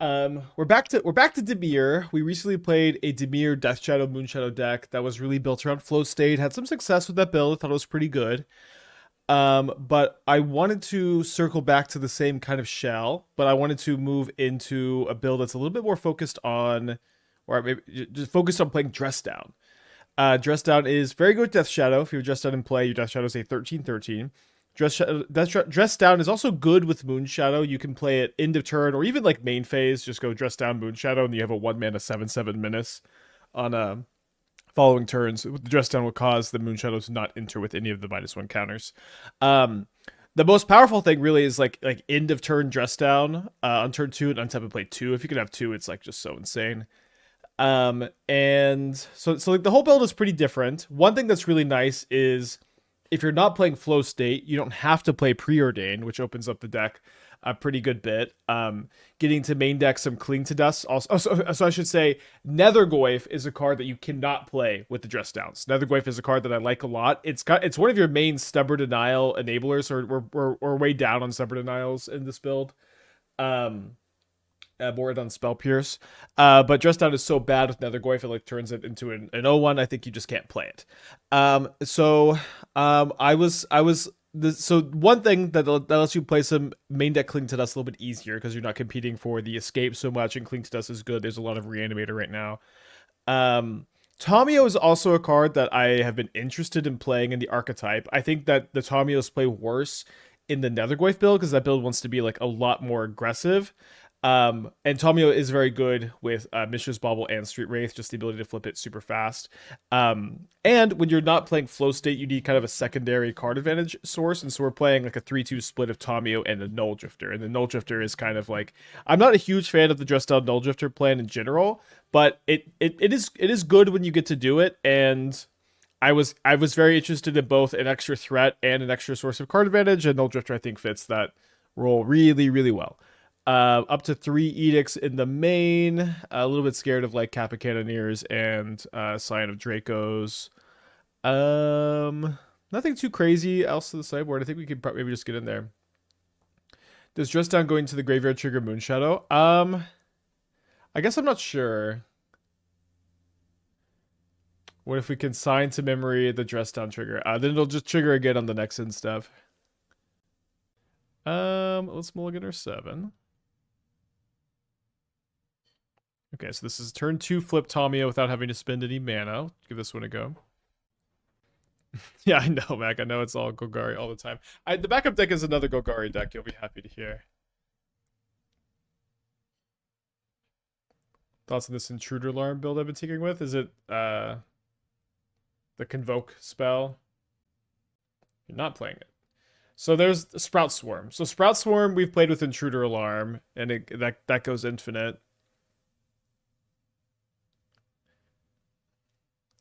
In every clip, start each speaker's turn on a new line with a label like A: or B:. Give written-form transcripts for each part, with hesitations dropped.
A: We're back to Dimir. We recently played a Dimir Death Shadow Moonshadow deck that was really built around flow state. Had some success with that build. I thought it was pretty good. But I wanted to circle back to the same kind of shell, but I wanted to move into a build that's a little bit more focused on, or maybe just focused on playing Dressdown. Dressdown is very good with Death Shadow. If you're Dressdown in play, your Death Shadow is a 13/13. Dressdown is also good with Moonshadow. You can play it end of turn or even like main phase. Just go Dressdown Moonshadow, and you have a 1 mana 7/7 menace on following turns. The Dressdown will cause the Moonshadow to not enter with any of the -1 counters. Um, the most powerful thing really is like end of turn Dressdown on turn 2 and untap and play 2. If you can have 2, it's like just so insane. And so like the whole build is pretty different. One thing that's really nice is if you're not playing flow state, you don't have to play preordained, which opens up the deck a pretty good bit. Getting to main deck some cling to dust. Also, so I should say, Nethergoyf is a card that you cannot play with the dress downs. Nethergoyf is a card that I like a lot. It's one of your main stubborn denial enablers, or we're way down on stubborn denials in this build. More on Spell Pierce. But Dress Down is so bad with Nethergoyf, it like turns it into an 0-1. I think you just can't play it. So one thing that lets you play some main deck Cling to Dust a little bit easier because you're not competing for the escape so much, and Cling to Dust is good. There's a lot of Reanimator right now. Tamiyo is also a card that I have been interested in playing in the archetype. I think that the Tamiyos play worse in the Nethergoyf build because that build wants to be like a lot more aggressive. And Tamiyo is very good with Mishra's Bauble and Street Wraith, just the ability to flip it super fast. And when you're not playing flow state, you need kind of a secondary card advantage source. And so we're playing like a 3-2 split of Tamiyo and a Nulldrifter. And the Nulldrifter is kind of like, I'm not a huge fan of the Dressdown Nulldrifter plan in general, but it is good when you get to do it. And I was very interested in both an extra threat and an extra source of card advantage, and Nulldrifter I think fits that role really, really well. Up to 3 edicts in the main. A little bit scared of like Kappa Cannoneers and Scion of Dracos. Nothing too crazy else to the sideboard. I think we could probably maybe just get in there. Does Dressdown going to the graveyard trigger Moonshadow? I guess I'm not sure. What if we consign to memory the Dressdown trigger? Then it'll just trigger again on the next end step. Let's mulligan our 7. Okay, so this is turn 2 flip Tamiyo without having to spend any mana. Give this one a go. Yeah, I know, Mac. I know it's all Golgari all the time. The backup deck is another Golgari deck. You'll be happy to hear. Thoughts on this Intruder Alarm build I've been tinkering with? Is it the Convoke spell? You're not playing it. So there's Sprout Swarm. So Sprout Swarm we've played with Intruder Alarm, and that goes infinite.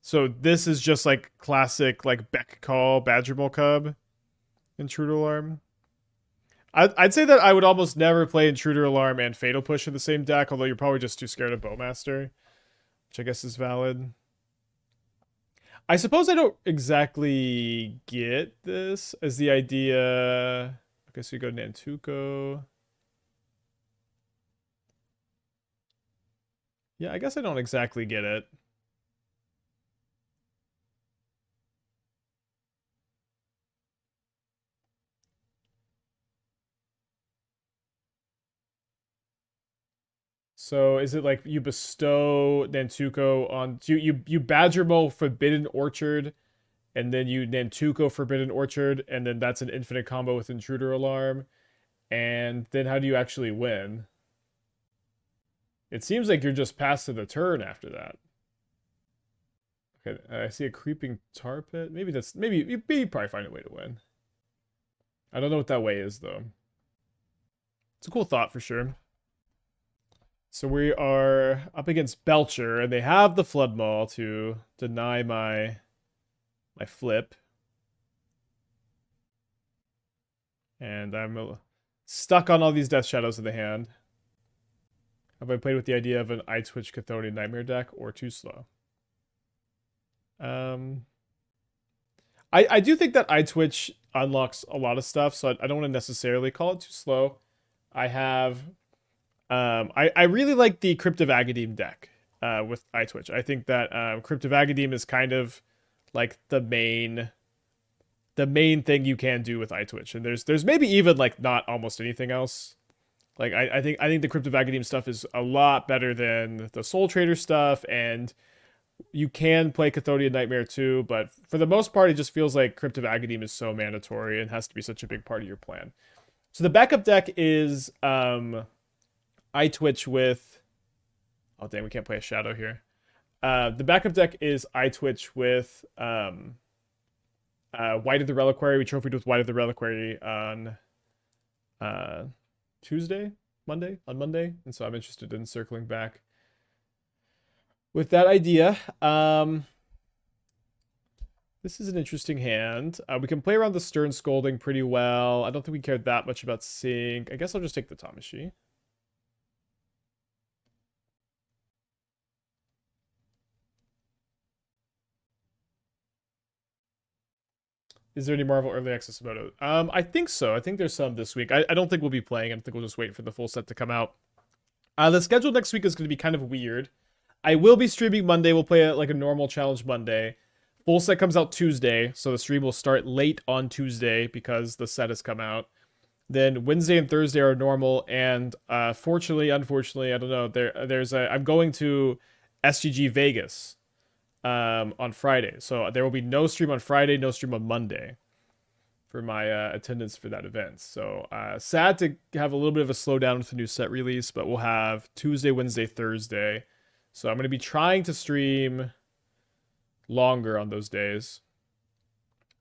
A: So this is just like classic like Beck Call, Badgermole Cub, Intruder Alarm. I'd say that I would almost never play Intruder Alarm and Fatal Push in the same deck, although you're probably just too scared of Bowmaster, which I guess is valid. I suppose I don't exactly get this as the idea. Okay, so you go Nantuko. Yeah, I guess I don't exactly get it. So is it like you bestow Nantuko on you Badgermole Forbidden Orchard, and then you Nantuko Forbidden Orchard, and then that's an infinite combo with Intruder Alarm, and then how do you actually win? It seems like you're just past to the turn after that. Okay, I see a creeping tar pit. Maybe you probably find a way to win. I don't know what that way is though. It's a cool thought for sure. So we are up against Belcher, and they have the Flood Maul to deny my flip. And I'm stuck on all these Death Shadows in the hand. Have I played with the idea of an Eye Twitch Chthonian Nightmare deck, or too slow? I do think that Eye Twitch unlocks a lot of stuff, so I don't want to necessarily call it too slow. I have I really like the Crypt of Agadim deck with iTwitch. I think that Crypt of Agadim is kind of like the main thing you can do with iTwitch, and there's maybe even like not almost anything else. Like I think the Crypt of Agadim stuff is a lot better than the Soul Trader stuff, and you can play Cathodian Nightmare too, but for the most part, it just feels like Crypt of Agadim is so mandatory and has to be such a big part of your plan. So the backup deck is iTwitch with. Oh damn, we can't play a shadow here. The backup deck is iTwitch with White of the Reliquary. We trophied with White of the Reliquary on uh, Monday, and so I'm interested in circling back with that idea. This is an interesting hand. We can play around the Stern Scolding pretty well. I don't think we cared that much about Sync. I guess I'll just take the Tamiyo. Is there any Marvel Early Access Moto? I think so. I think there's some this week. I don't think we'll be playing. I think we'll just wait for the full set to come out. The schedule next week is going to be kind of weird. I will be streaming Monday. We'll play like a normal challenge Monday. Full set comes out Tuesday, so the stream will start late on Tuesday because the set has come out. Then Wednesday and Thursday are normal, and unfortunately, I don't know. I'm going to SGG Vegas on Friday, so there will be no stream on Friday, no stream on Monday for my attendance for that event. So sad to have a little bit of a slowdown with the new set release, but we'll have Tuesday, Wednesday, Thursday. So I'm going to be trying to stream longer on those days.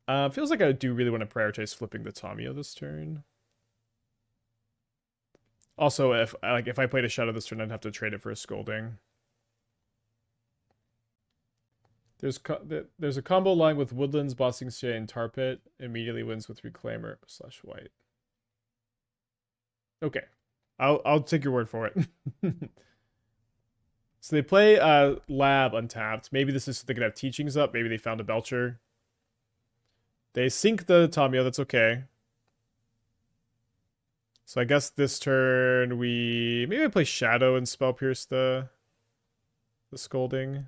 A: Feels like I do really want to prioritize flipping the Tamiyo this turn. Also, if I played a Shadow this turn, I'd have to trade it for a Scolding. There's a combo line with Woodlands, Bossing Stay, and Tar Pit. Immediately wins with Reclaimer / White. Okay, I'll take your word for it. So they play Lab untapped. Maybe this is so they can have Teachings up. Maybe they found a Belcher. They sink the Tamiyo. That's okay. So I guess this turn maybe I play Shadow and Spell Pierce the Scolding.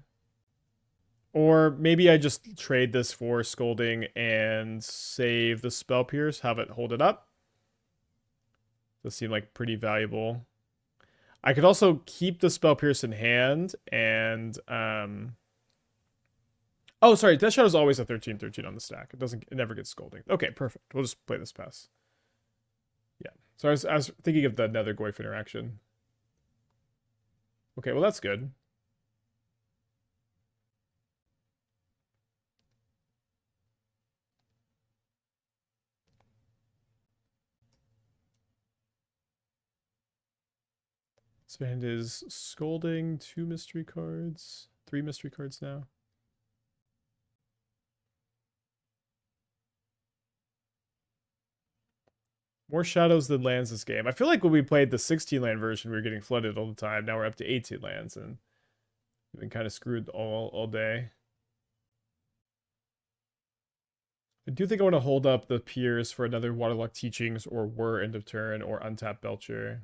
A: Or maybe I just trade this for Scolding and save the Spell Pierce, have it hold it up. Does seem like pretty valuable. I could also keep the Spell Pierce in hand and oh, sorry, Death Shadow is always a 13/13 on the stack. It never gets Scolding. Okay, perfect. We'll just play this pass. Yeah. So I was thinking of the Nether Goyf interaction. Okay, well that's good. So hand is Scolding, 2 mystery cards, 3 mystery cards now. More shadows than lands this game. I feel like when we played the 16 land version, we were getting flooded all the time. Now we're up to 18 lands, and we've been kind of screwed all day. I do think I want to hold up the Piers for another Waterlock Teachings or Whir end of turn or Untap Belcher.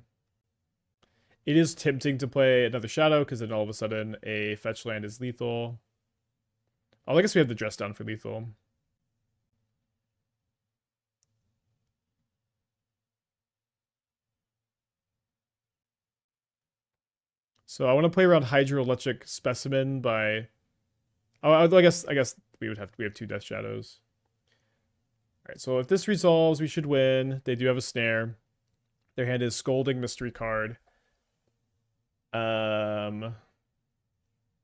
A: It is tempting to play another Shadow because then all of a sudden a fetch land is lethal. Oh, I guess we have the Dressdown for lethal. So I want to play around Hydroelectric Specimen by... Oh, I guess we have 2 Death Shadows. Alright, so if this resolves, we should win. They do have a snare. Their hand is Scolding Mystery card.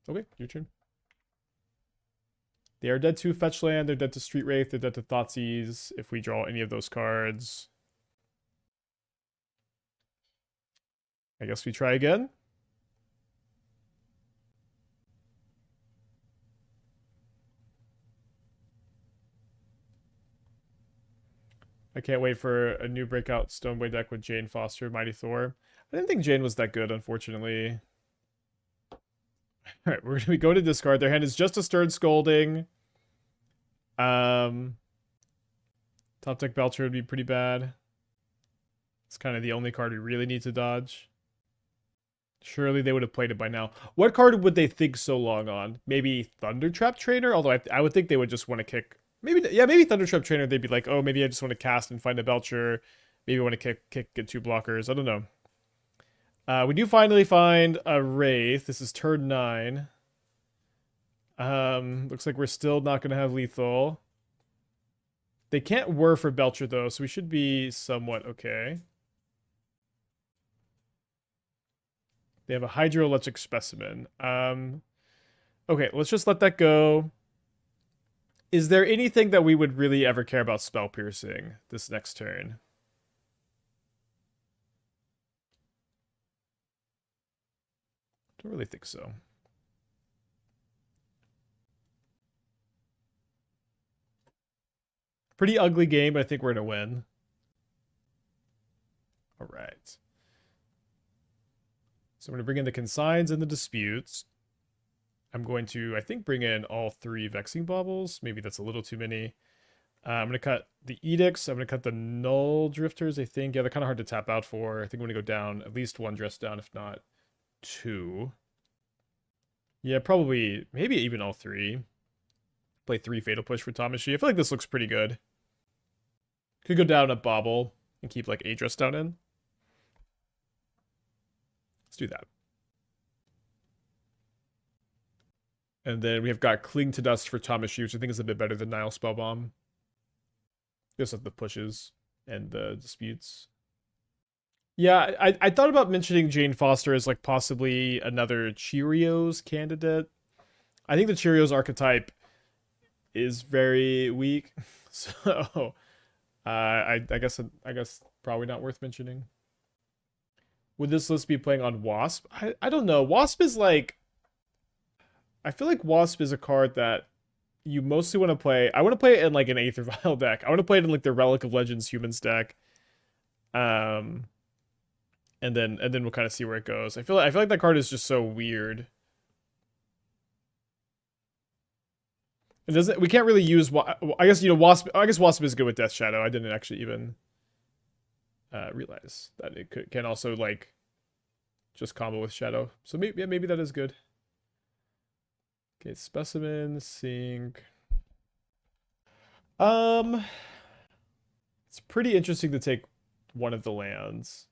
A: Okay, your turn. They are dead to fetch land, they're dead to Street Wraith, they're dead to Thoughtseize if we draw any of those cards. I guess we try again. I can't wait for a new breakout Stoneboy deck with Jane Foster, Mighty Thor. I didn't think Jane was that good, unfortunately. Alright, we're gonna go to discard. Their hand is just a Stern Scolding. Top deck Belcher would be pretty bad. It's kind of the only card we really need to dodge. Surely they would have played it by now. What card would they think so long on? Maybe Thundertrap Trainer? Although I would think they would just want to kick... Maybe, yeah, maybe Thundertrap Trainer, they'd be like, oh, maybe I just want to cast and find a Belcher. Maybe I want to get 2 blockers. I don't know. We do finally find a Wraith. This is turn 9. Looks like we're still not going to have lethal. They can't whir for Belcher, though, so we should be somewhat okay. They have a Hydroelectric Specimen. Okay, let's just let that go. Is there anything that we would really ever care about Spell Piercing this next turn? Don't really think so. Pretty ugly game, but I think we're going to win. All right. So I'm going to bring in the Consigns and the Disputes. I'm going to, I think, bring in all 3 Vexing Baubles. Maybe that's a little too many. I'm going to cut the Edicts. I'm going to cut the Nulldrifters, I think. Yeah, they're kind of hard to tap out for. I think I'm going to go down at least 1 Dressdown, if not 2. Yeah, probably, maybe even all 3. Play 3 Fatal Push for Tamiyo. I feel like this looks pretty good. Could go down a Bauble and keep like a Dressdown in. Let's do that. And then we have got Cling to Dust for Tamiyo, which I think is a bit better than Nihil Spellbomb. Just have the pushes and the disputes. Yeah, I thought about mentioning Jane Foster as like possibly another Cheerios candidate. I think the Cheerios archetype is very weak, so I guess probably not worth mentioning. Would this list be playing on Wasp? I don't know. Wasp is like, I feel like Wasp is a card that you mostly want to play. I want to play it in like an Aether Vial deck. I want to play it in like the Relic of Legends Humans deck. And then we'll kind of see where it goes. I feel like that card is just so weird. It doesn't. We can't really use. I guess Wasp. I guess Wasp is good with Death Shadow. I didn't actually even realize that it can also like just combo with Shadow. So maybe that is good. Okay, Specimen, Sink. It's pretty interesting to take one of the lands.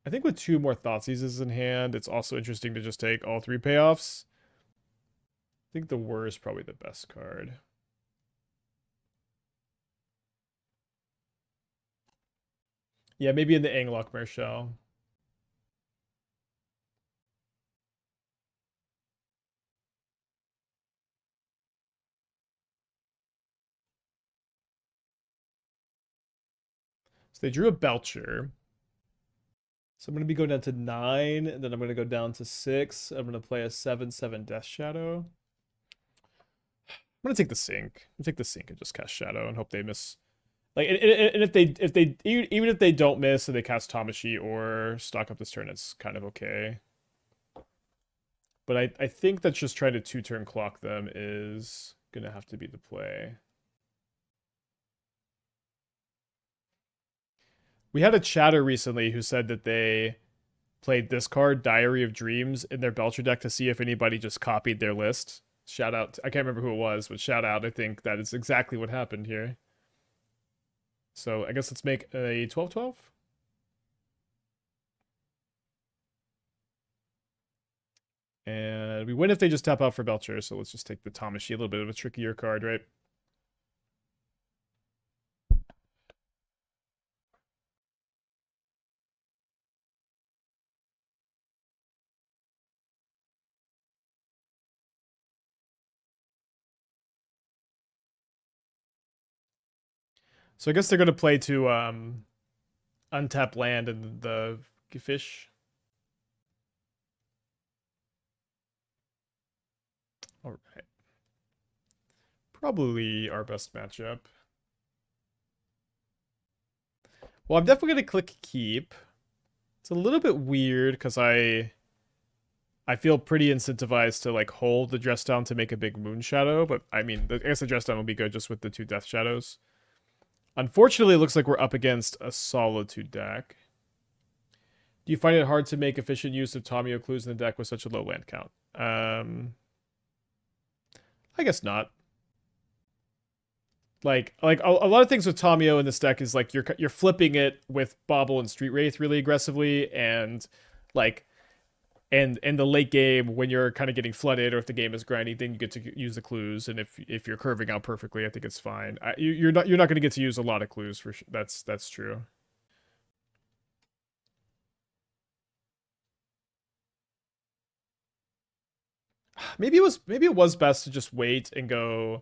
A: I think with 2 more Thoughtseizes in hand, it's also interesting to just take all 3 payoffs. I think the Whir is probably the best card. Yeah, maybe in the Anglock Marshall. So they drew a Belcher. So I'm going to be going down to 9, and then I'm going to go down to 6. I'm going to play a 7/7 Death Shadow. I'm going to take the Sink. I'm going to take the Sink and just cast Shadow and hope they miss. Like, and if they even if they don't miss and they cast Tamiyo or stock up this turn, it's kind of okay. But I think that just trying to 2-turn clock them is going to have to be the play. We had a chatter recently who said that they played this card, Diary of Dreams, in their Belcher deck to see if anybody just copied their list. Shout out. I can't remember who it was, but shout out. I think that is exactly what happened here. So I guess let's make a 12/12. And we win if they just tap out for Belcher, so let's just take the Tamiyo, a little bit of a trickier card, right? So I guess they're going to play to untap land and the fish. All right. Probably our best matchup. Well, I'm definitely going to click keep. It's a little bit weird because I feel pretty incentivized to like hold the Dressdown to make a big Moonshadow, but I mean, I guess the Dressdown will be good just with the 2 Death Shadows. Unfortunately, it looks like we're up against a Solitude deck. Do Do you find it hard to make efficient use of Tamiyo clues in the deck with such a low land count? I guess not. Like a lot of things with Tamiyo in this deck is like you're flipping it with Bauble and Street Wraith really aggressively, and like and in the late game when you're kind of getting flooded or if the game is grinding, then you get to use the clues. And if you're curving out perfectly, I think it's fine. You're not going to get to use a lot of clues for sure. That's true. Maybe it was best to just wait and go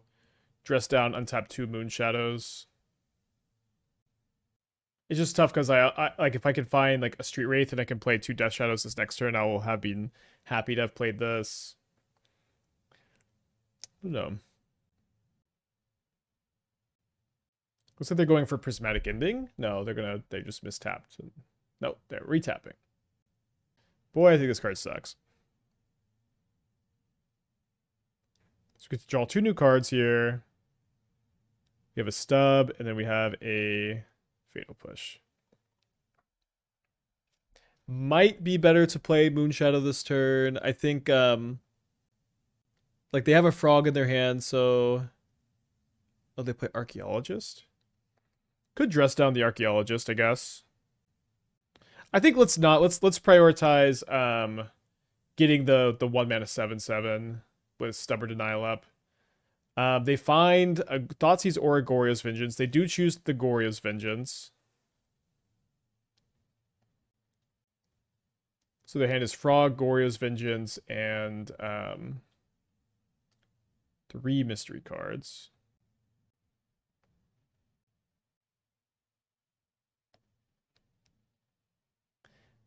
A: Dressdown, untap 2 Moonshadows. It's just tough because I like if I can find like a Street Wraith and I can play 2 Death Shadows this next turn, I will have been happy to have played this. No. Looks like they're going for Prismatic Ending. No, they just mistapped. No, they're retapping. Boy, I think this card sucks. So we get to draw 2 new cards here. We have a stub, and then we have a Fatal Push. Might be better to play Moonshadow this turn. I think like they have a frog in their hand, so oh, they play Archaeologist. Could dress down the Archaeologist, I guess. I think let's prioritize getting the 1 mana 7/7 with Stubborn Denial up. They find a Thoughtseize or a Goryo's Vengeance. They do choose the Goryo's Vengeance. So their hand is Frog, Goryo's Vengeance, and 3 mystery cards.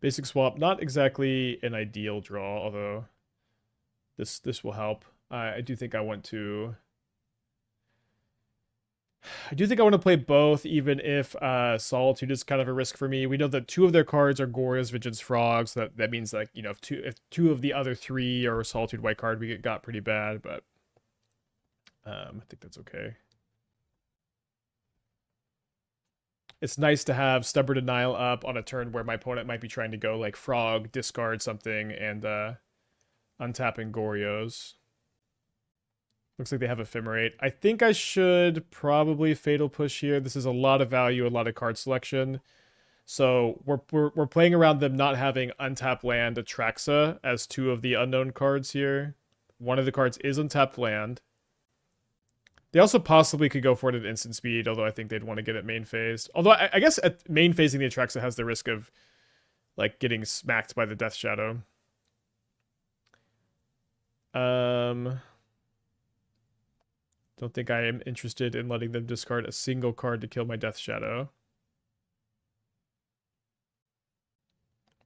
A: Basic swap, not exactly an ideal draw, although this will help. I do think I want to play both, even if Solitude is kind of a risk for me. We know that 2 of their cards are Goryo's Vengeance Frogs. That means like, you know, if two of the other 3 are Solitude white card, we got pretty bad, but I think that's okay. It's nice to have Stubborn Denial up on a turn where my opponent might be trying to go like Frog, discard something, and untapping Goryo's. Looks like they have Ephemerate. I think I should probably Fatal Push here. This is a lot of value, a lot of card selection. So we're playing around them not having Untapped Land Atraxa as 2 of the unknown cards here. One of the cards is Untapped Land. They also possibly could go for it at instant speed, although I think they'd want to get it main phased. Although I guess at main phasing the Atraxa has the risk of like getting smacked by the Death Shadow. Don't think I am interested in letting them discard a single card to kill my Death Shadow.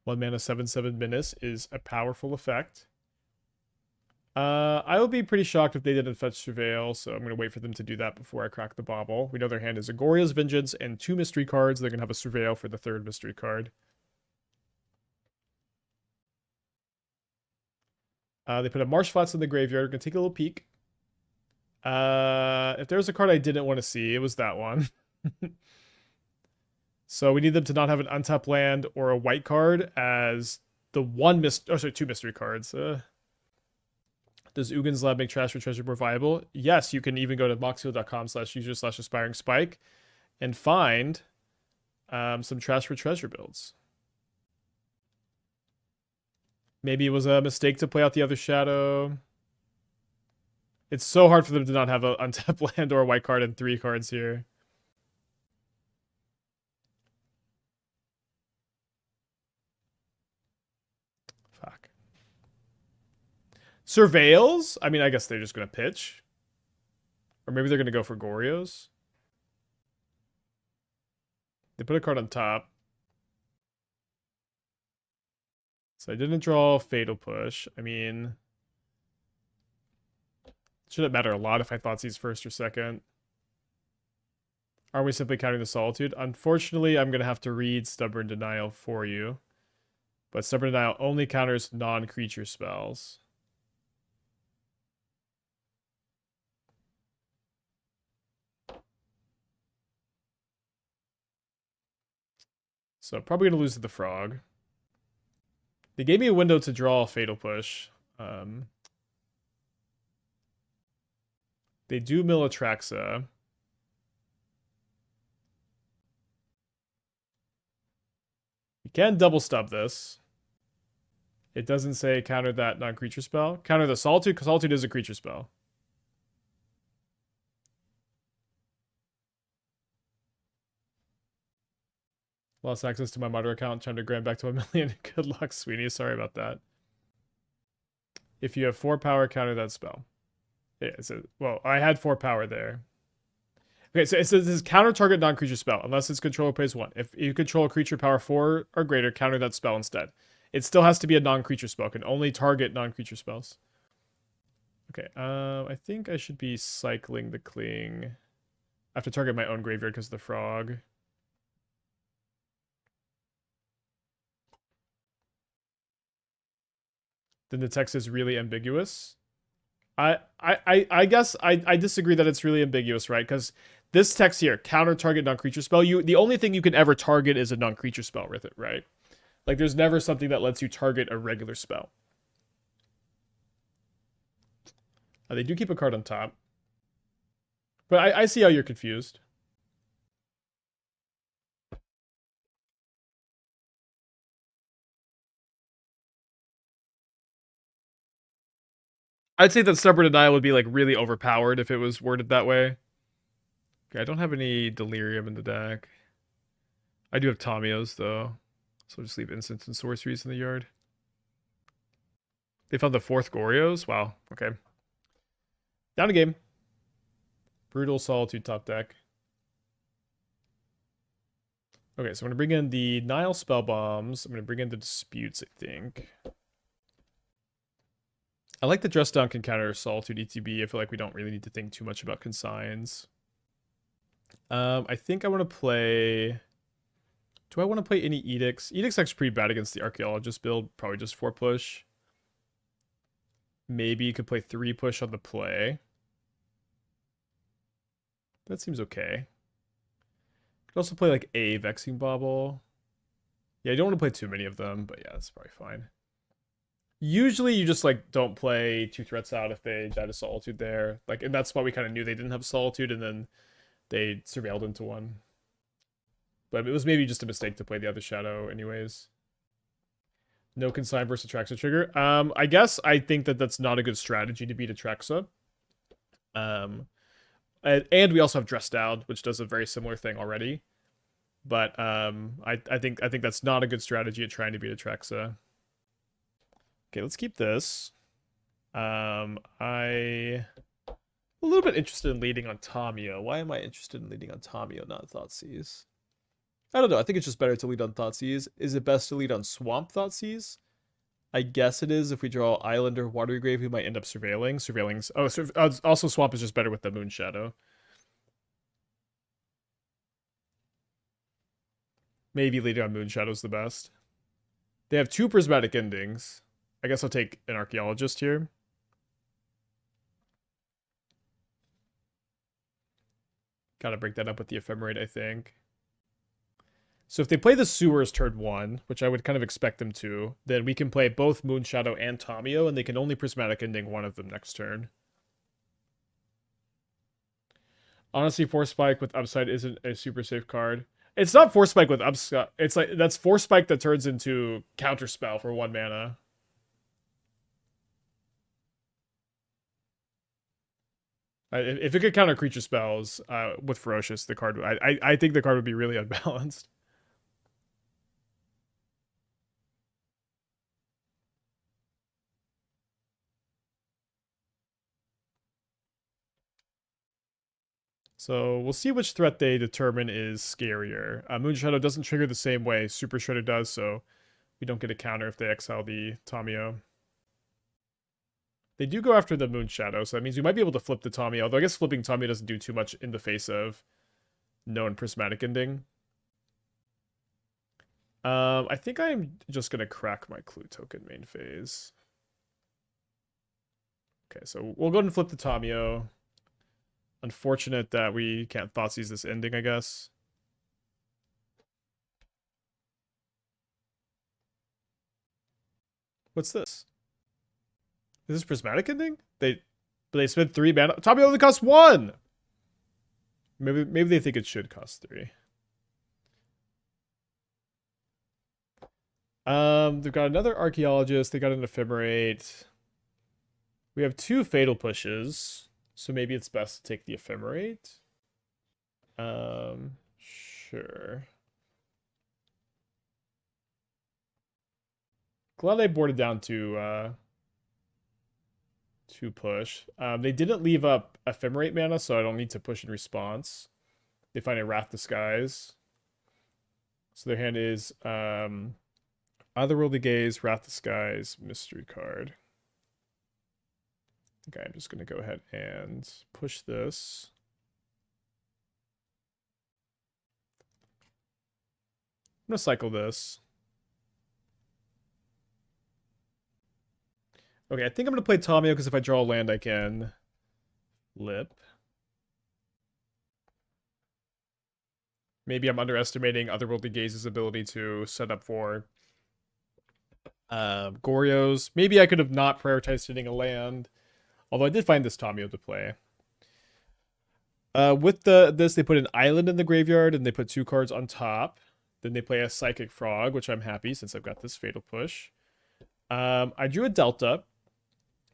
A: 1 mana 7/7 Menace is a powerful effect. I will be pretty shocked if they didn't fetch Surveil, so I'm going to wait for them to do that before I crack the Bauble. We know their hand is Agoria's Vengeance and 2 mystery cards. They're going to have a Surveil for the 3rd mystery card. They put a Marsh Flats in the graveyard. We're going to take a little peek. If there was a card I didn't want to see, it was that one. So we need them to not have an untapped land or a white card as the 2 mystery cards. Does Ugin's Lab make Trash for Treasure more viable? Yes, you can even go to moxfield.com/user/aspiring spike and find some Trash for Treasure builds. Maybe it was a mistake to play out the other shadow. It's so hard for them to not have an untapped land or a white card and 3 cards here. Fuck. Surveils? I mean, I guess they're just going to pitch. Or maybe they're going to go for Goryo's. They put a card on top. So I didn't draw Fatal Push. I mean, shouldn't matter a lot if I Thoughtseize first or second. Are we simply counting the Solitude? Unfortunately, I'm going to have to read Stubborn Denial for you. But Stubborn Denial only counters non-creature spells. So probably going to lose to the Frog. They gave me a window to draw a Fatal Push. They do mill Atraxa. You can double stub this. It doesn't say counter that non-creature spell. Counter the Solitude, because Solitude is a creature spell. Lost access to my Modder account. Trying to grant back to 1 million. Good luck, Sweeney. Sorry about that. If you have 4 power, counter that spell. Yeah, so, well, I had 4 power there. Okay, so it says this is counter target non-creature spell, unless its controller plays 1. If you control a creature power 4 or greater, counter that spell instead. It still has to be a non-creature spell. It can only target non-creature spells. Okay, I think I should be cycling the Cling. I have to target my own graveyard because of the frog. Then the text is really ambiguous. I guess I disagree that it's really ambiguous, right? Because this text here, counter target non-creature spell, the only thing you can ever target is a non-creature spell with it, right? Like there's never something that lets you target a regular spell. They do keep a card on top. But I see how you're confused. I'd say that Stubborn Denial would be like really overpowered if it was worded that way. Okay, I don't have any Delirium in the deck. I do have Tamiyos though. So I'll just leave instants and sorceries in the yard. They found the 4th Gorios? Wow, okay. Down a game. Brutal Solitude top deck. Okay, so I'm going to bring in the Nihil Spellbombs. I'm going to bring in the Disputes, I think. I like the Dressdown can counter Solitude ETB. I feel like we don't really need to think too much about consigns. I think I want to play... Do I want to play any Edicts? Edict's actually pretty bad against the Archaeologist build. Probably just 4 push. Maybe you could play 3 push on the play. That seems okay. Could also play like a Vexing Bauble. Yeah, you don't want to play too many of them, but yeah, that's probably fine. Usually you just like don't play 2 threats out if they die to Solitude there. Like in that spot we kind of knew they didn't have Solitude and then they surveilled into one. But it was maybe just a mistake to play the other Shadow anyways. No Consign versus Atraxa trigger. I guess I think that that's not a good strategy to beat Atraxa. And we also have Dressdown, which does a very similar thing already. But I think that's not a good strategy at trying to beat Atraxa. Okay, let's keep this. I'm a little bit interested in leading on Tamiyo. Why am I interested in leading on Tamiyo, not Thoughtseize? I don't know. I think it's just better to lead on Thoughtseize. Is it best to lead on Swamp Thoughtseize? I guess it is if we draw Island or Watery Grave, we might end up surveilling. Also Swamp is just better with the Moonshadow. Maybe leading on Moonshadow is the best. They have 2 prismatic endings. I guess I'll take an Archaeologist here. Gotta break that up with the Ephemerate, I think. So if they play the Sewers turn 1, which I would kind of expect them to, then we can play both Moonshadow and Tamiyo, and they can only prismatic ending one of them next turn. Honestly, Force Spike with Upside isn't a super safe card. It's not Force Spike with Upside. It's like, that's Force Spike that turns into Counterspell for 1 mana. If it could counter creature spells with Ferocious, the card, I think the card would be really unbalanced. So we'll see which threat they determine is scarier. Moonshadow doesn't trigger the same way Super Shredder does, so we don't get a counter if they exile the Tamiyo. They do go after the Moonshadow, so that means we might be able to flip the Tamiyo, although I guess flipping Tamiyo doesn't do too much in the face of known prismatic ending. I think I'm just going to crack my Clue token main phase. Okay, so we'll go ahead and flip the Tamiyo. Unfortunate that we can't Thoughtseize this ending, I guess. What's this? Is this Prismatic Ending? They spent 3 mana. Tamiyo only costs 1! Maybe they think it should cost 3. They've got another Archaeologist. They got an Ephemerate. We have 2 Fatal Pushes, so maybe it's best to take the Ephemerate. Sure. Glad I boarded down to push. They didn't leave up Ephemerate mana, so I don't need to push in response. They find a Wrath Disguise. So their hand is Otherworldly Gaze, Wrath Disguise, Mystery card. Okay, I'm just going to go ahead and push this. I'm going to cycle this. Okay, I think I'm going to play Tamiyo because if I draw a land, I can flip. Maybe I'm underestimating Otherworldly Gaze's ability to set up for Goryo's. Maybe I could have not prioritized hitting a land. Although I did find this Tamiyo to play. With this, they put an island in the graveyard and they put 2 cards on top. Then they play a Psychic Frog, which I'm happy since I've got this Fatal Push. I drew a Delta.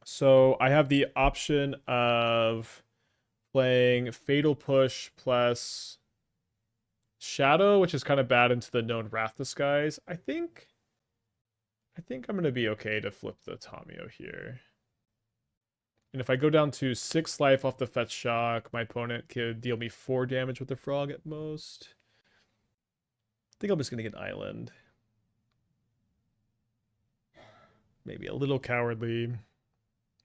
A: So I have the option of playing Fatal Push plus Shadow, which is kind of bad into the known Wrath Disguise. I think I'm going to be okay to flip the Tamiyo here. And if I go down to 6 life off the Fetch Shock, my opponent could deal me 4 damage with the Frog at most. I think I'm just going to get Island. Maybe a little cowardly,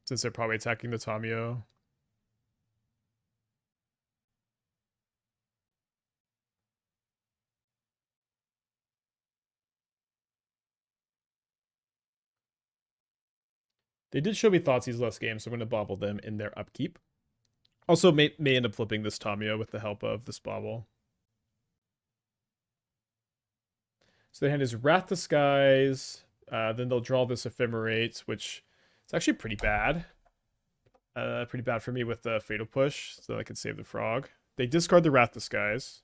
A: since they're probably attacking the Tamiyo. They did show me Thoughtseize last game, so I'm going to bauble them in their upkeep. Also, may end up flipping this Tamiyo with the help of this bauble. So their hand is Wrath Disguise. Then they'll draw this Ephemerate, which is actually pretty bad. Pretty bad for me with the Fatal Push, so I can save the Frog. They discard the Wrath Disguise.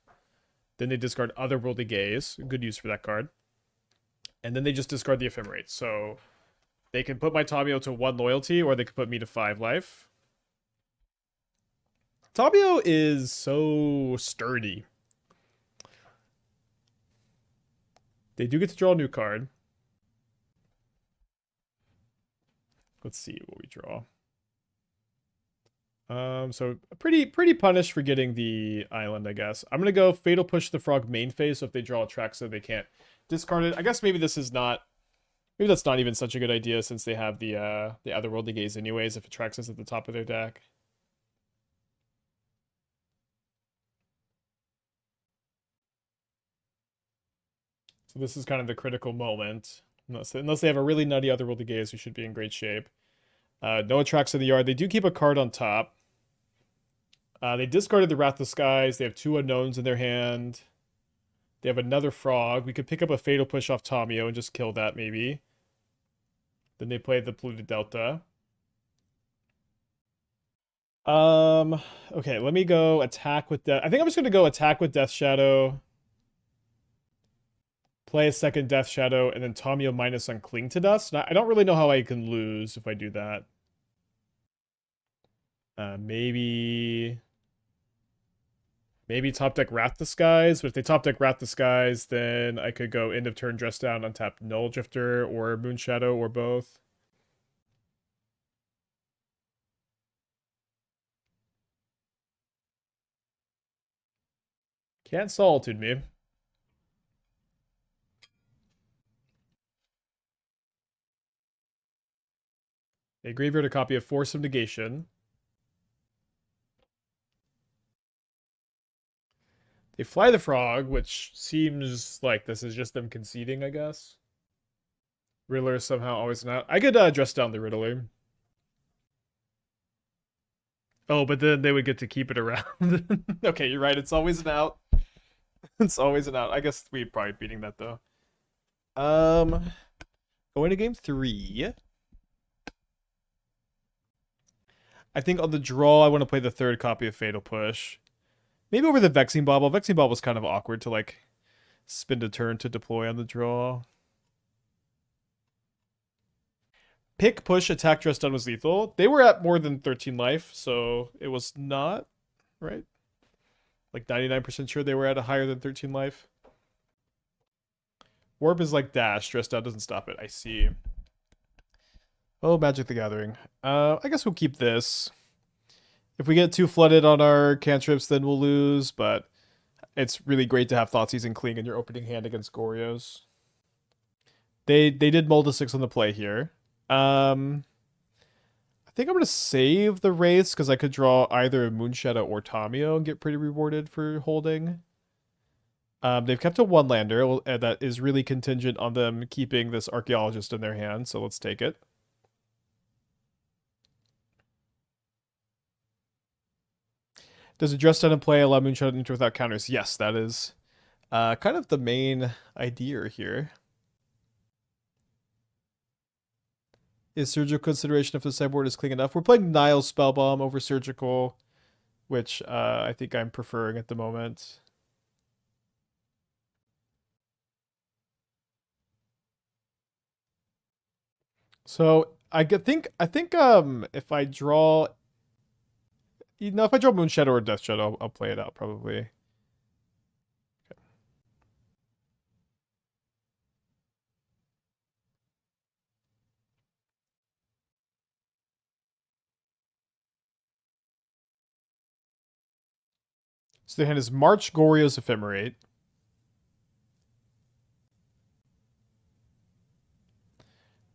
A: Then they discard Otherworldly Gaze. Good use for that card. And then they just discard the Ephemerate. So they can put my Tamiyo to 1 loyalty, or they can put me to 5 life. Tamiyo is so sturdy. They do get to draw a new card. Let's see what we draw. So pretty punished for getting the island, I guess. I'm gonna go Fatal Push the Frog main phase, so if they draw a track so they can't discard it. I guess maybe this is not, maybe that's not even such a good idea since they have the Otherworldly Gaze anyways, if it tracks us at the top of their deck. So this is kind of the critical moment. Unless they have a really nutty Otherworldly Gaze, we should be in great shape. No attracts in the yard. They do keep a card on top. They discarded the Wrath Disguise. They have 2 unknowns in their hand. They have another Frog. We could pick up a Fatal Push off Tamiyo and just kill that, maybe. Then they play the Polluted Delta. Okay, let me go attack with Death. I think I'm just going to go attack with Death Shadow. Play a second Death Shadow, and then Tamiyo minus on Cling to Dust. I don't really know how I can lose if I do that. Maybe top deck Wrath Disguise. But if they top deck Wrath Disguise, then I could go end of turn Dressdown, untap Nulldrifter or Moonshadow or both. Can't Solitude me. They graveyard a copy of Force of Negation. They fly the Frog, which seems like this is just them conceding, I guess. Riddler is somehow always not. I could dress down the Riddler. Oh, but then they would get to keep it around. Okay, you're right. It's always an out. It's always an out. I guess we're probably beating that, though. Going to game 3. I think on the draw, I want to play the 3rd copy of Fatal Push. Maybe over the Vexing Bauble. Vexing Bauble was kind of awkward to, like, spend a turn to deploy on the draw. Pick, push, attack, Dressdown was lethal. They were at more than 13 life, so it was not, right? Like 99% sure they were at a higher than 13 life. Warp is like dash. Dressdown doesn't stop it. I see. Oh, Magic the Gathering. I guess we'll keep this. If we get too flooded on our cantrips, then we'll lose, but it's really great to have Thoughtseize and Cling in your opening hand against Gorios. They did mold a 6 on the play here. I think I'm going to save the Wraiths because I could draw either Moonshadow or Tamiyo and get pretty rewarded for holding. They've kept a 1-lander that is really contingent on them keeping this Archaeologist in their hand, so let's take it. Does a Dressdown in play allow Moonshadow to enter without counters? Yes, that is kind of the main idea here. Is Surgical consideration if the sideboard is clean enough? We're playing Nihil Spellbomb over Surgical, which I think I'm preferring at the moment. So I think if I draw, if I draw Moonshadow or Death Shadow, I'll play it out probably. Okay. So the hand is March, Gorios, Ephemerate.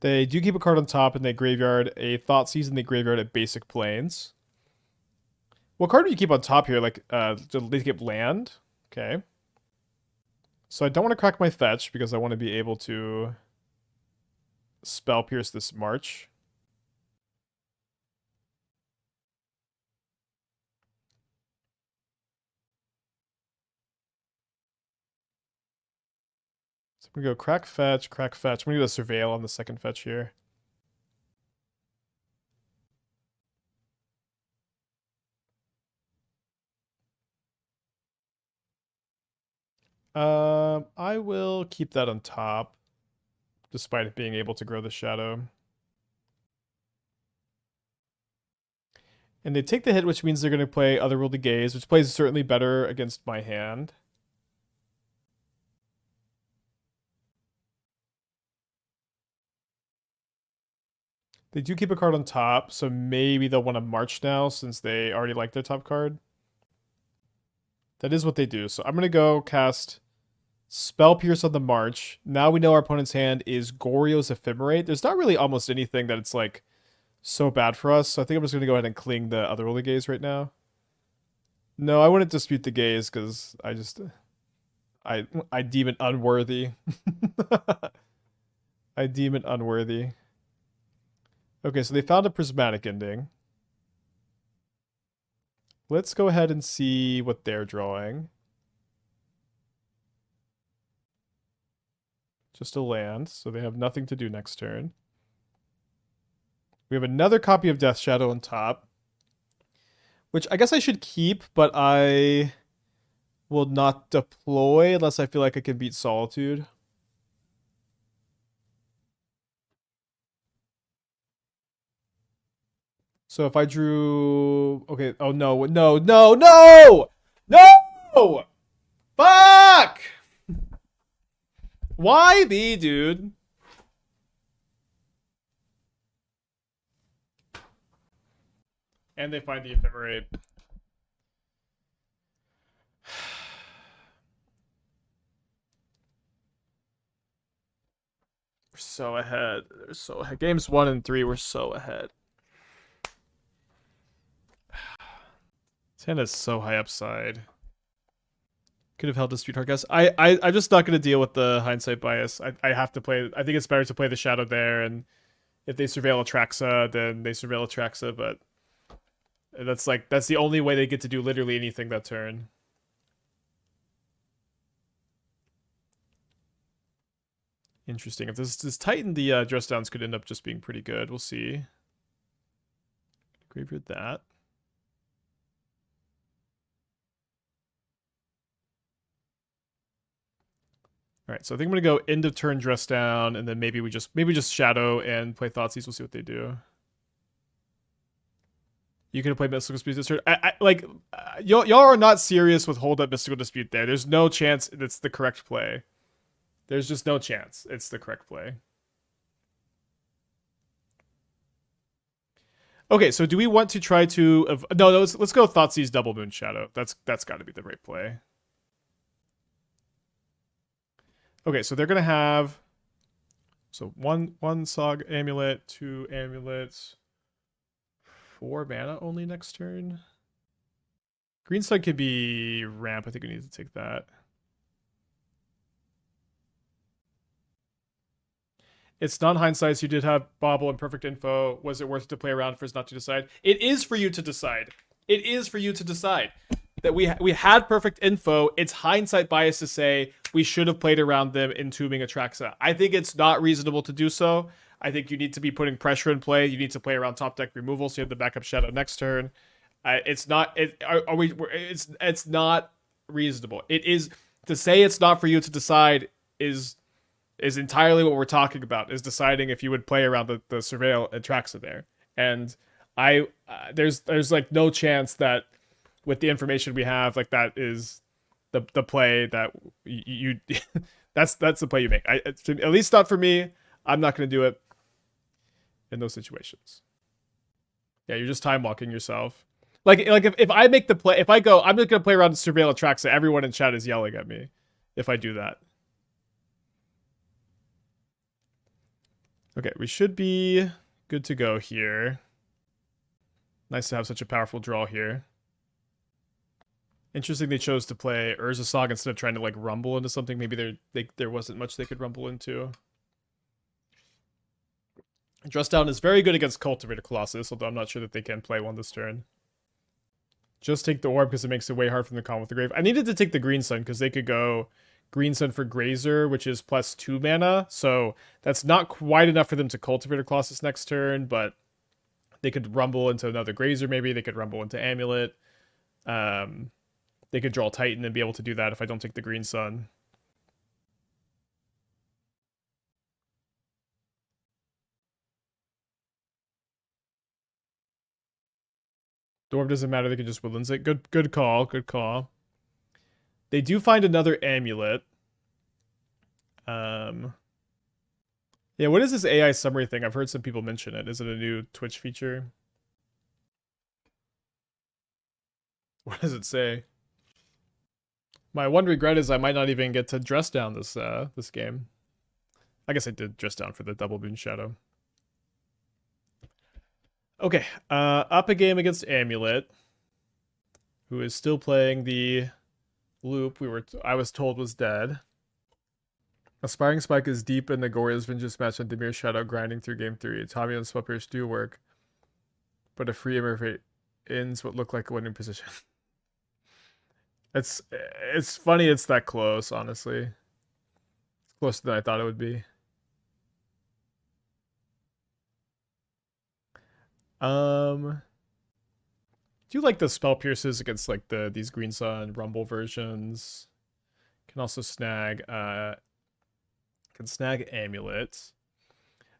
A: They do keep a card on top, and they graveyard a Thoughtseize, and they graveyard at Basic Plains. What card do you keep on top here? Like, they keep land? Okay. So I don't want to crack my fetch, because I want to be able to Spell Pierce this March. So I'm going to go crack fetch, crack fetch. I'm going to do a Surveil on the second fetch here. I will keep that on top, despite it being able to grow the shadow. And they take the hit, which means they're going to play Otherworldly Gaze, which plays certainly better against my hand. They do keep a card on top, so maybe they'll want to march now since they already like their top card. That is what they do. So I'm going to go cast Spell Pierce on the march. Now we know our opponent's hand is Gorios Ephemerate. There's not really almost anything that it's like so bad for us. So I think I'm just going to go ahead and cling the Otherworldly Gaze right now. No, I wouldn't dispute the gaze because I deem it unworthy. I deem it unworthy. Okay, so they found a prismatic ending. Let's go ahead and see what they're drawing. Just a land, so they have nothing to do next turn. We have another copy of Death Shadow on top, which I guess I should keep, but I will not deploy unless I feel like I can beat Solitude. So if I drew... Okay, oh no, no, no, no! No! Fuck! Why me, dude? And they find the Ephemerate. We're so ahead. They're so ahead. Games 1 and 3 were so ahead. This hand is so high upside. Could have held a Sweetheart Guess. I'm just not going to deal with the hindsight bias. I have to play. I think it's better to play the Shadow there, and if they surveil Atraxa, then they surveil Atraxa, but that's the only way they get to do literally anything that turn. Interesting. If this Titan, the Dressdowns could end up just being pretty good. We'll see. Graveyard that. All right, so I think I'm gonna go end of turn Dressdown, and then maybe we just Shadow and play Thoughtseize. We'll see what they do. You can play Mystical Dispute this turn. Y'all are not serious with hold up Mystical Dispute there. There's no chance it's the correct play. There's just no chance it's the correct play. Okay, so do we want to try to... No, let's go Thoughtseize double Moonshadow. That's got to be the right play. Okay, so they're going to have... So one Sog Amulet, 2 Amulets, 4 mana only next turn. Green Side could be ramp. I think we need to take that. It's non-hindsight, so you did have Bauble and perfect info. Was it worth it to play around for us not to decide? It is for you to decide. It is for you to decide. That we had perfect info. It's hindsight bias to say we should have played around them entombing Atraxa. I think it's not reasonable to do so. I think you need to be putting pressure in play. You need to play around top deck removal, so you have the backup Shadow next turn. It's not. It's not reasonable. It is to say it's not for you to decide is entirely what we're talking about, is deciding if you would play around the Surveil Atraxa there. And there's like no chance that with the information we have, like that is the play that you that's the play you make. At least not for me. I'm not going to do it in those situations. Yeah, you're just time walking yourself. Like if I make the play, if I go, I'm just going to play around the Surveil Atraxa, everyone in chat is yelling at me if I do that. Okay, we should be good to go here. Nice to have such a powerful draw here. Interesting they chose to play Urza Sog instead of trying to like rumble into something. Maybe there wasn't much they could rumble into. Dressdown is very good against Cultivator Colossus, although I'm not sure that they can play one this turn. Just take the orb because it makes it way hard for them to con with the grave. I needed to take the Green Sun because they could go Green Sun for Grazer, which is plus 2 mana. So that's not quite enough for them to Cultivator Colossus next turn, but they could rumble into another Grazer maybe. They could rumble into Amulet. They could draw Titan and be able to do that if I don't take the Green Sun. Dwarf doesn't matter, they can just Woodlands it. Good call, good call. They do find another Amulet. Yeah, what is this AI summary thing? I've heard some people mention it. Is it a new Twitch feature? What does it say? My one regret is I might not even get to Dressdown this game. I guess I did Dressdown for the double Moonshadow. Okay, up a game against Amulet, who is still playing the loop I was told was dead. Aspiring Spike is deep in the Goria's Vengeance match on Dimir Shadow grinding through game 3. Tamiyo and Spellpierce do work, but a free Emerfate ends what looked like a winning position. It's funny it's that close, honestly. It's closer than I thought it would be. Do you like the Spell Pierces against like these Green Sun Rumble versions? Can also snag Amulet.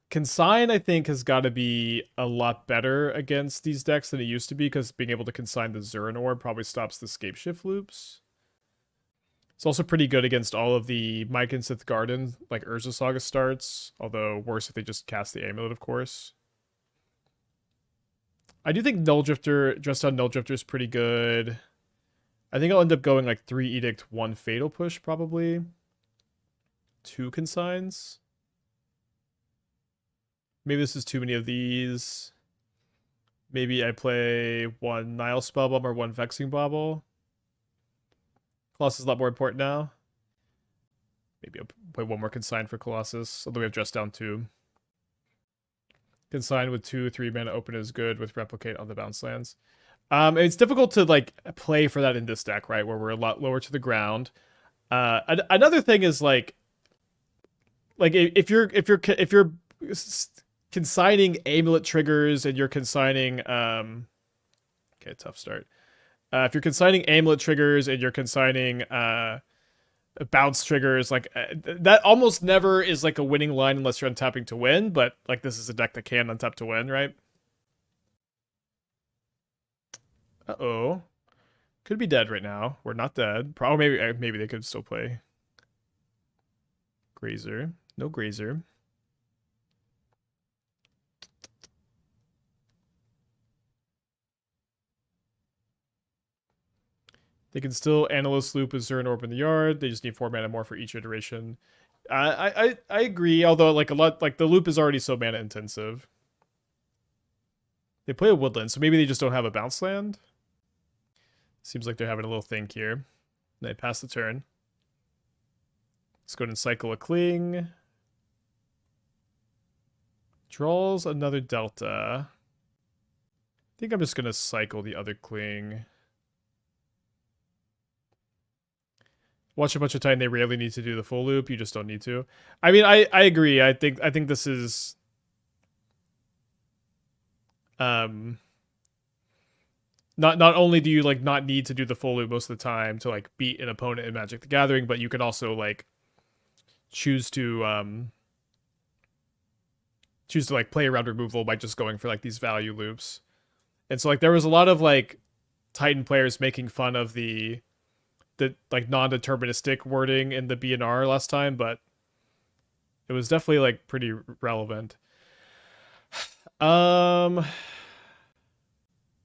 A: Consign, I think, has got to be a lot better against these decks than it used to be, because being able to consign the Zurin Orb probably stops the Scapeshift loops. It's also pretty good against all of the Mike and Sith Garden, like Urza Saga starts, although worse if they just cast the Amulet, of course. I do think Nulldrifter, Dressdown Nulldrifter is pretty good. I think I'll end up going like 3 Edict, 1 Fatal Push, probably. 2 Consigns. Maybe this is too many of these. Maybe I play 1 Nihil Spellbomb or 1 Vexing Bauble. Colossus is a lot more important now. Maybe I'll play 1 more Consign for Colossus, although we have Dressdown 2. Consign with 2/3 mana open is good with Replicate on the bounce lands. It's difficult to like play for that in this deck, right? Where we're a lot lower to the ground. Another thing is like like if you're consigning amulet triggers and you're consigning okay, tough start. If you're consigning amulet triggers and you're consigning bounce triggers, like that almost never is like a winning line unless you're untapping to win, but like this is a deck that can untap to win, right? Uh-oh. Could be dead right now. We're not dead. Probably maybe they could still play Grazer. No Grazer. They can still Analyst Loop a Zern Orb in the yard. They just need 4 mana more for each iteration. I agree, although like a lot like the loop is already so mana intensive. They play a woodland, so maybe they just don't have a bounce land. Seems like they're having a little think here. They pass the turn. Let's go ahead and cycle a Cling. Draws another Delta. I think I'm just going to cycle the other Cling. Watch a bunch of time. They rarely need to do the full loop. You just don't need to. I mean, I agree. I think this is not only do you like not need to do the full loop most of the time to like beat an opponent in Magic the Gathering, but you can also like choose to like play around removal by just going for like these value loops. And so like there was a lot of like Titan players making fun of the like non-deterministic wording in the BNR last time, but it was definitely like pretty relevant.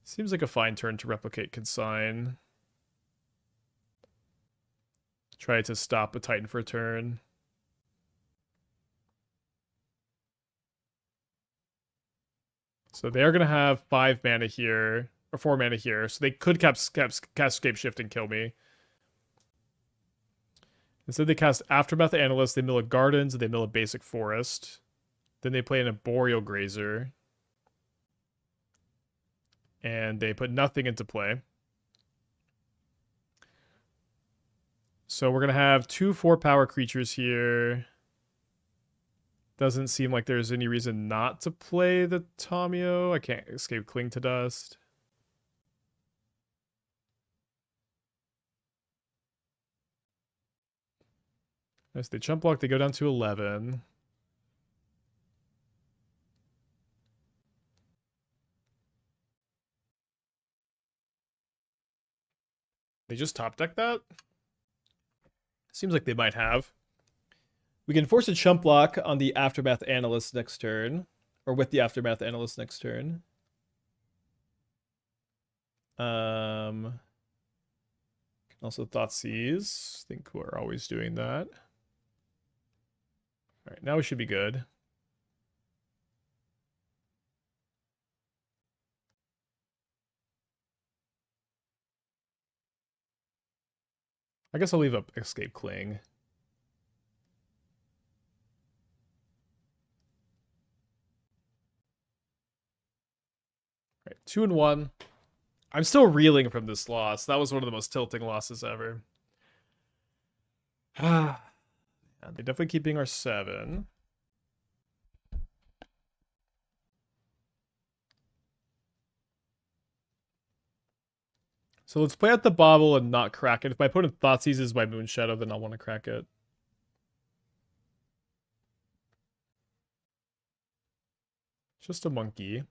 A: Seems like a fine turn to replicate Consign. Try to stop a Titan for a turn. So they are going to have 5 mana here, or 4 mana here, so they could cast Scape Shift and kill me. Instead, they cast Aftermath Analyst, they mill a Gardens, and they mill a basic Forest. Then they play in a Boreal Grazer. And they put nothing into play. So we're going to have 2 4-power creatures here. Doesn't seem like there's any reason not to play the Tamiyo. I can't escape Cling to Dust. As they jump block, they go down to 11. They just top deck that? Seems like they might have. We can force a chump block on the Aftermath Analyst next turn. Or with the Aftermath Analyst next turn. Can also Thoughtseize. I think we're always doing that. Alright, now we should be good. I guess I'll leave up Escape Cling. Alright, 2-1. I'm still reeling from this loss. That was one of the most tilting losses ever. They're definitely keeping our 7. So let's play out the Bauble and not crack it. If my opponent Thoughtseizes my Moonshadow, then I'll want to crack it. Just a monkey.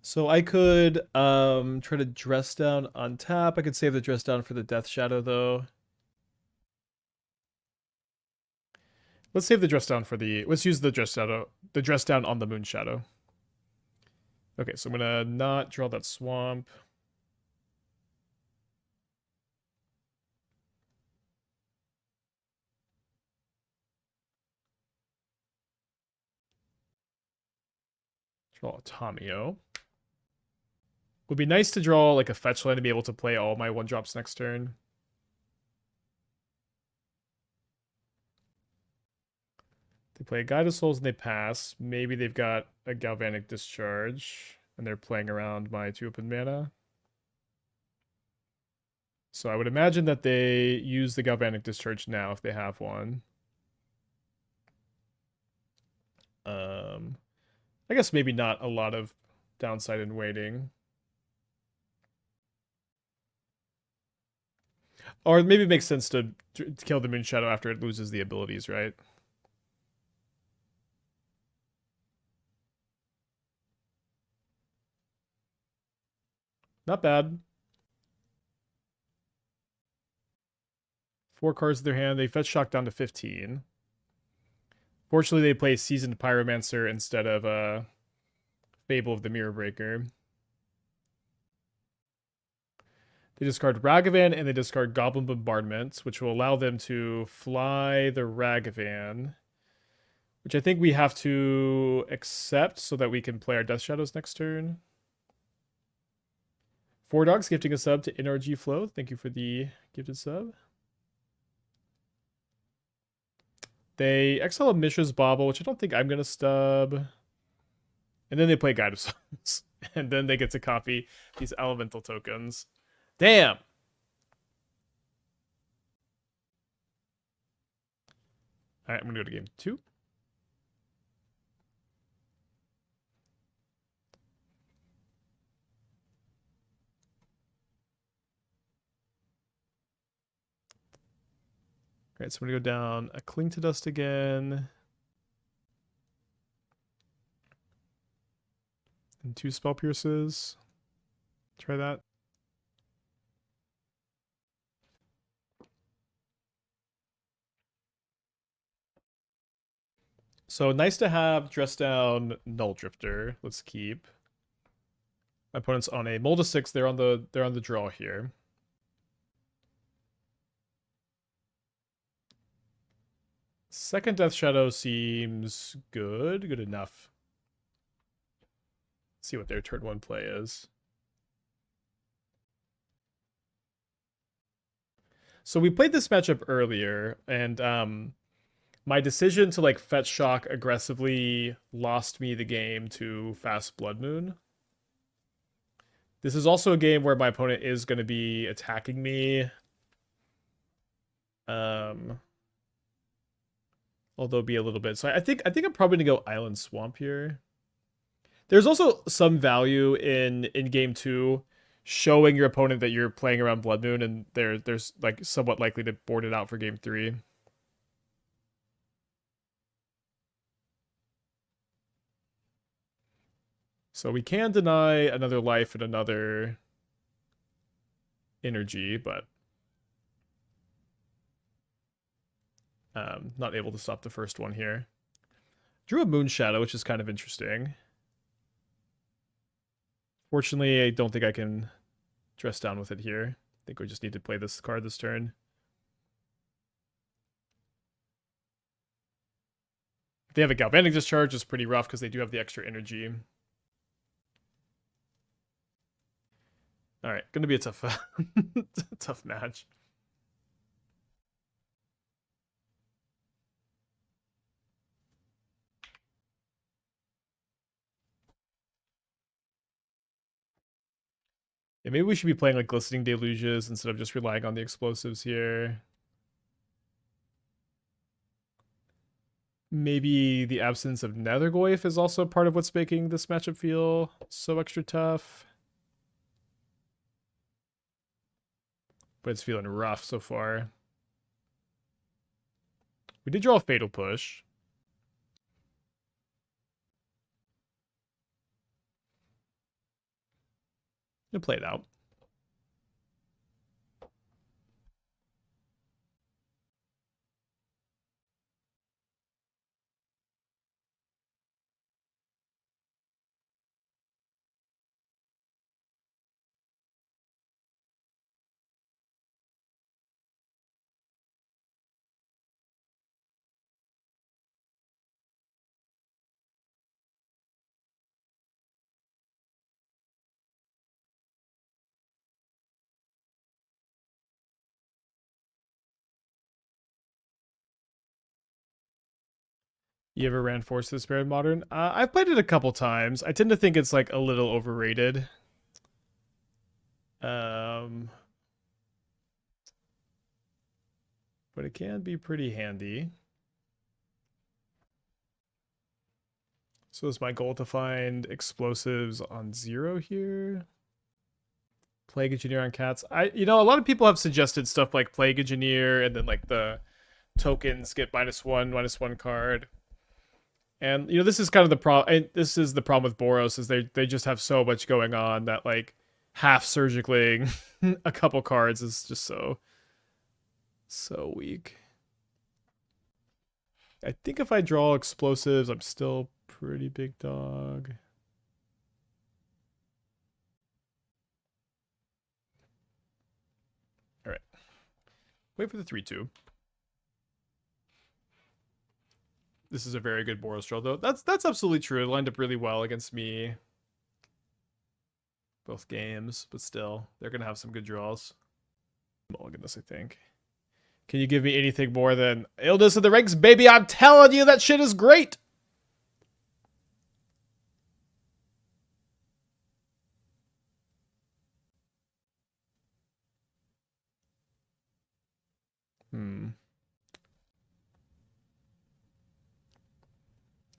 A: So I could try to Dressdown on tap. I could save the Dressdown for the Death Shadow though. Let's save the Dressdown for the let's use the Dressdown on the Moonshadow. Okay, so I'm gonna not draw that swamp. Draw a Tamiyo. Would be nice to draw like a fetch land to be able to play all my 1-drops next turn. They play a Guide of Souls and they pass. Maybe they've got a Galvanic Discharge and they're playing around my 2 open mana. So I would imagine that they use the Galvanic Discharge now if they have one. I guess maybe not a lot of downside in waiting. Or maybe it makes sense to kill the Moonshadow after it loses the abilities, right? Not bad. 4 cards in their hand. They fetch shock down to 15. Fortunately, they play Seasoned Pyromancer instead of Fable of the Mirror Breaker. They discard Ragavan and they discard Goblin Bombardment, which will allow them to fly the Ragavan, which I think we have to accept so that we can play our Death Shadows next turn. 4 Dogs gifting a sub to NRG Flow. Thank you for the gifted sub. They exile a Mishra's Bauble, which I don't think I'm going to stub. And then they play Guide of Souls. And then they get to copy these elemental tokens. Damn! Alright, I'm going to go to game 2. Alright, so I'm going to go down a Cling to Dust again. And 2 Spell Pierces. Try that. So nice to have Dressdown Nulldrifter. Let's keep. My opponent's on a Mold of 6. They're on the draw here. Second Death Shadow seems good. Good enough. Let's see what their turn 1 play is. So we played this matchup earlier, and my decision to like fetch shock aggressively lost me the game to Fast Blood Moon. This is also a game where my opponent is going to be attacking me. Although be a little bit. So I think I'm probably gonna go Island Swamp here. There's also some value in game 2 showing your opponent that you're playing around Blood Moon, and there's like somewhat likely to board it out for game 3. So we can deny another life and another energy, but not able to stop the first one here. Drew a Moonshadow, which is kind of interesting. Fortunately, I don't think I can dress down with it here. I think we just need to play this card this turn. If they have a Galvanic Discharge, it's pretty rough because they do have the extra energy. Alright, gonna be a tough, tough match. Yeah, maybe we should be playing like Glistening Deluges instead of just relying on the explosives here. Maybe the absence of Nethergoyf is also part of what's making this matchup feel so extra tough. But it's feeling rough so far. We did draw a Fatal Push. I'm gonna play it out. You ever ran Force of Despair in Modern? I've played it a couple times. I tend to think it's like a little overrated. but it can be pretty handy. So is my goal to find explosives on 0 here? Plague Engineer on cats. A lot of people have suggested stuff like Plague Engineer, and then like the tokens get -1 card. And this is kind of the problem. This is the problem with Boros, is they just have so much going on that like half surgicling a couple cards is just so weak. I think if I draw explosives, I'm still pretty big dog. All right. Wait for the 3/2. This is a very good Boros draw, though. That's absolutely true. It lined up really well against me both games, but still, they're gonna have some good draws. Mulligan this, I think. Can you give me anything more than Illness of the Ranks, baby? I'm telling you, that shit is great.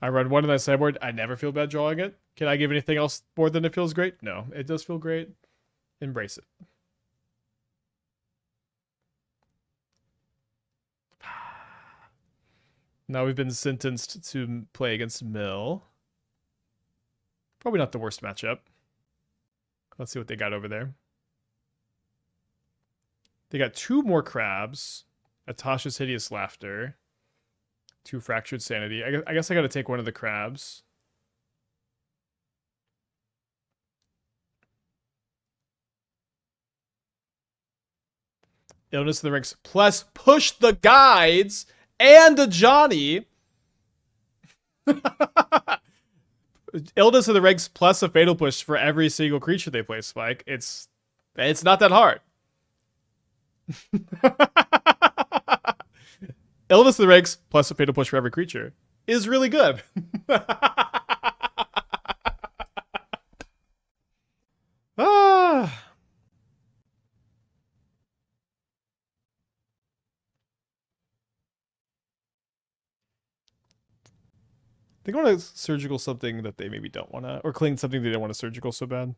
A: I run one in that sideboard. I never feel bad drawing it. Can I give anything else more than it feels great? No, it does feel great. Embrace it. Now we've been sentenced to play against Mill. Probably not the worst matchup. Let's see what they got over there. They got 2 more crabs. Atasha's Hideous Laughter. 2 Fractured Sanity. I guess I gotta take one of the crabs. Illness of the Ranks plus Push the Guides and a Johnny. Illness of the Ranks plus a Fatal Push for every single creature they play, Spike. It's not that hard. Illness of the Ranks plus a Fatal Push for every creature is really good. They want to surgical something that they maybe don't want to, or clean something they don't want to surgical so bad.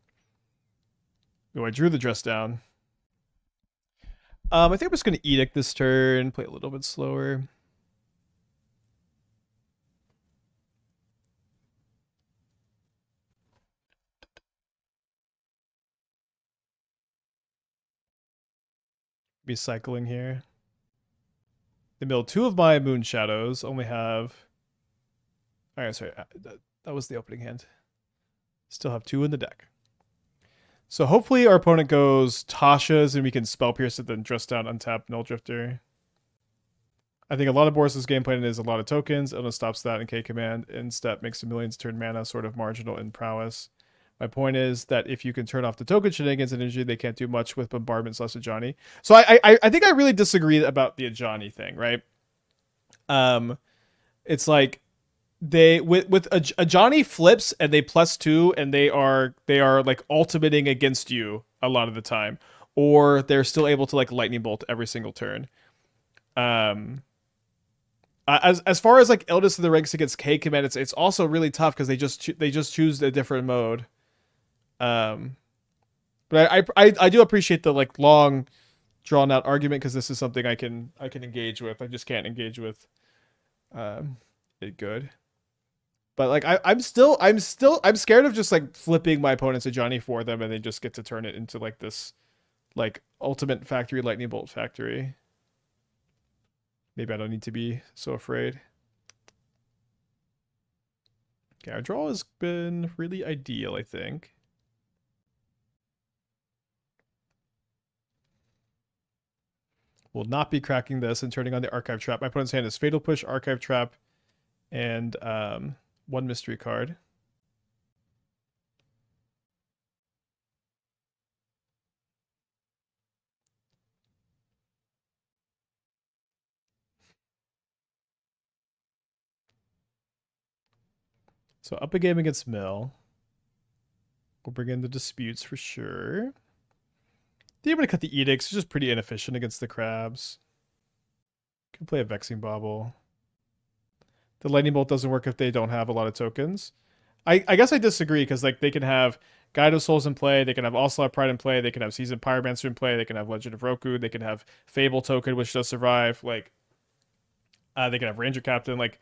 A: Oh, I drew the Dressdown. I think I'm just going to Edict this turn, play a little bit slower. Be cycling here. They mill 2 of my Moonshadows, only have... Alright, sorry, that was the opening hand. Still have 2 in the deck. So hopefully our opponent goes Tasha's and we can Spell Pierce it, then Dressdown, untap, Nulldrifter. I think a lot of Boris' game plan is a lot of tokens. Illness stops that in K command. Instep makes the millions turn mana sort of marginal in prowess. My point is that if you can turn off the token shenanigans and energy, they can't do much with bombardment / Ajani. So I think I really disagree about the Ajani thing, right? It's like they with Ajani flips and they +2 and they are like ultimating against you a lot of the time, or they're still able to like lightning bolt every single turn. As far as like Illness of the Ranks against K command, it's also really tough because they just choose a different mode. But I do appreciate the like long drawn out argument because this is something I can engage with. I just can't engage with it good. But like I'm scared of just like flipping my opponents a Johnny for them and they just get to turn it into like this like ultimate factory lightning bolt factory. Maybe I don't need to be so afraid. Okay, our draw has been really ideal, I think. Will not be cracking this and turning on the Archive Trap. My opponent's hand is Fatal Push, Archive Trap, and 1 mystery card. So up a game against Mill. We'll bring in the disputes for sure. The able to cut the edicts is just pretty inefficient against the crabs. Can play a Vexing Bauble. The Lightning Bolt doesn't work if they don't have a lot of tokens. I guess I disagree, because like they can have Guide of Souls in play, they can have Ocelot Pride in play, they can have Seasoned Pyromancer in play, they can have Legend of Roku, they can have Fable token, which does survive, like they can have Ranger Captain, like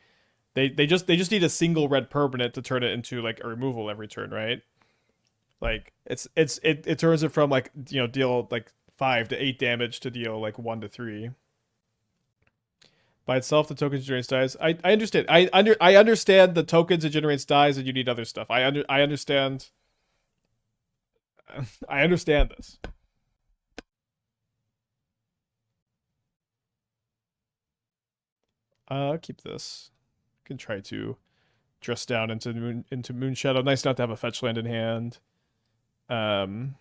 A: they just need a single red permanent to turn it into like a removal every turn, right? Like it turns it from like, you know, deal like 5 to 8 damage to deal like 1 to 3. By itself, the tokens generates dies. I understand. I understand the tokens it generates dies, and you need other stuff. I understand. I understand this. Keep this. Can try to dress down into Moonshadow. Nice not to have a fetch land in hand. For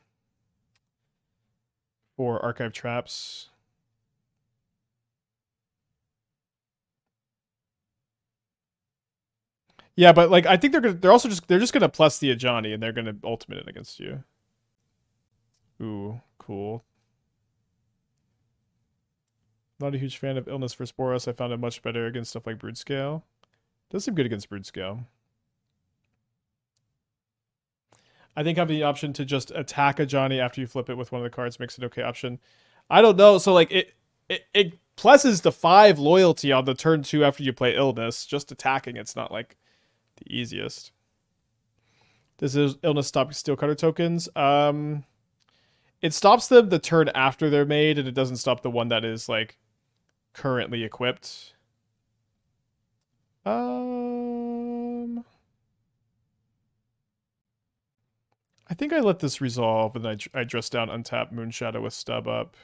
A: archive traps. Yeah, but like I think they're just gonna plus the Ajani, and they're gonna ultimate it against you. Ooh, cool. Not a huge fan of Illness for Sporos. I found it much better against stuff like Brood-Scale. Does seem good against Brood-Scale. I think having the option to just attack Ajani after you flip it with one of the cards makes it okay option. I don't know. So like it pluses the 5 loyalty on the turn 2 after you play Illness. Just attacking it's not like the easiest. Does Illness stop steel cutter tokens? It stops them the turn after they're made, and it doesn't stop the one that is like currently equipped. I think I let this resolve, and I dress down untap Moonshadow with stub up.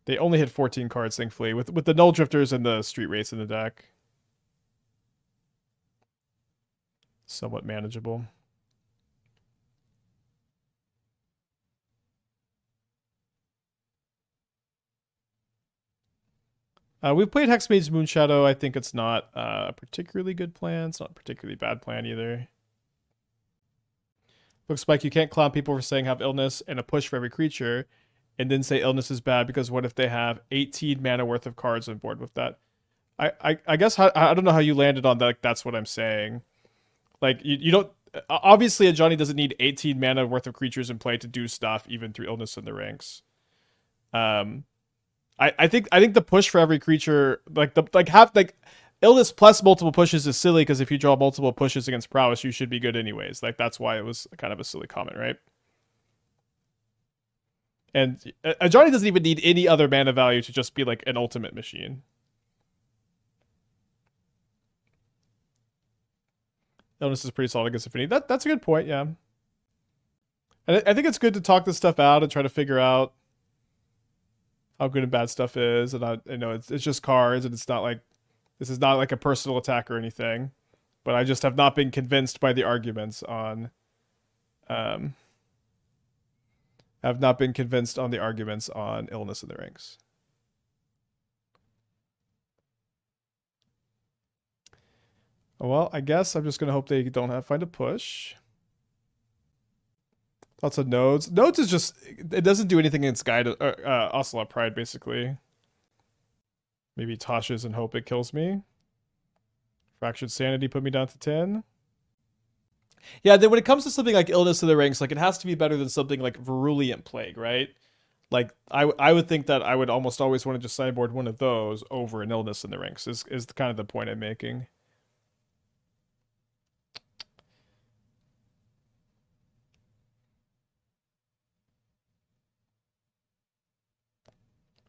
A: They only hit 14 cards, thankfully, with the Nulldrifters and the Street Wraiths in the deck. Somewhat manageable. We've played Hexmade's Moonshadow. I think it's not a particularly good plan. It's not a particularly bad plan either. Looks like you can't clown people for saying have illness and a push for every creature, and then say illness is bad, because what if they have 18 mana worth of cards on board with that? I guess I don't know how you landed on that. Like, that's what I'm saying. Like you don't. Obviously, Ajani doesn't need 18 mana worth of creatures in play to do stuff, even through illness in the ranks. I think the push for every creature, like illness plus multiple pushes is silly, because if you draw multiple pushes against prowess, you should be good anyways. Like that's why it was kind of a silly comment, right? And Ajani doesn't even need any other mana value to just be like an ultimate machine. Illness is pretty solid against Affinity. That's a good point, yeah. And I think it's good to talk this stuff out and try to figure out how good and bad stuff is. And I know it's just cards, and it's not like this is not like a personal attack or anything. But I just have not been convinced by the arguments on have not been convinced on the arguments on illness in the ranks. Well, I guess I'm just gonna hope they don't find a push. Lots of nodes. Nodes is just, it doesn't do anything against Guide Ocelot Pride, basically. Maybe Tasha's and hope it kills me. Fractured Sanity put me down to 10. Yeah, then when it comes to something like Illness in the Ranks, like it has to be better than something like Virulent Plague, right? Like I would think that I would almost always want to just sideboard one of those over an Illness in the Ranks is kind of the point I'm making.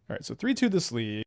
A: All right, so 3-2 this league.